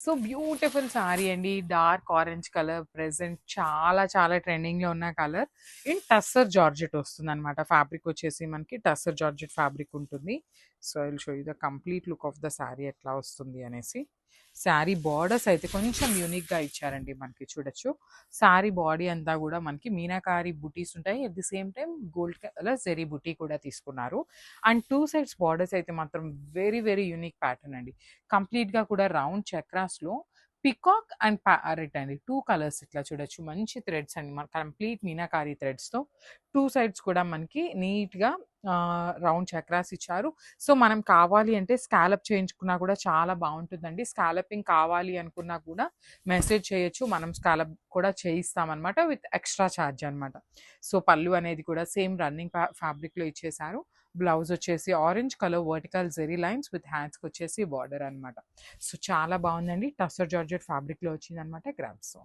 So beautiful sorry అండి. Dark orange colour present చాలా చాలా ట్రెండింగ్‌లో ఉన్న కలర్. ఇన్ టస్సర్ జార్జెట్ వస్తుందనమాట. ఫ్యాబ్రిక్ వచ్చేసి మనకి టస్సర్ జార్జెట్ ఫ్యాబ్రిక్ ఉంటుంది. So I will show you the complete look of the sorry ఎట్లా వస్తుంది అనేసి. శారీ బార్డర్స్ అయితే కొంచెం యూనిక్‌గా ఇచ్చారండి మనకి చూడొచ్చు. శారీ బాడీ అంతా గూడా మనకి మీనాకారి బుటీస్ ఉంటాయి. At the same time gold colour జెరీ బుటీ కూడా తీసుకున్నారు. అండ్ 2 సైడ్స్ బార్డర్స్ అయితే మాత్రం వెరీ వెరీ యూనిక్ ప్యాటర్న్ అండి. కంప్లీట్‌గా కూడా రౌండ్ చక్రాస్‌లో పికాక్ అండ్ ప్యారెట్ అండి. 2 కలర్స్ ఇట్లా చూడొచ్చు. మంచి థ్రెడ్స్ అండి. మన కంప్లీట్ మీనాకారి థ్రెడ్స్‌తో 2 సైడ్స్ కూడా మనకి నీట్‌గా రౌండ్ చక్రాస్ ఇచ్చారు. సో, మనం కావాలి అంటే స్కాలప్ చేయించుకున్నా కూడా చాలా బావుంటుందండి. స్కాలపింగ్ కావాలి అనుకున్నా కూడా మెసేజ్ చేయొచ్చు. మనం స్కాలప్ కూడా చేయిస్తామనమాట. విత్ ఎక్స్‌ట్రా చార్జ్ అనమాట. సో, పళ్ళు అనేది కూడా సేమ్ రన్నింగ్ ఫ్యాబ్రిక్‌లో ఇచ్చేశారు. బ్లౌజ్ వచ్చేసి orange colour vertical zari lines with హ్యాండ్స్‌కొచ్చేసి బార్డర్ అనమాట. సో, చాలా బావుందండి. టస్సర్ జార్జెట్ ఫ్యాబ్రిక్‌లో వచ్చిందనమాట. గ్రామ్స్.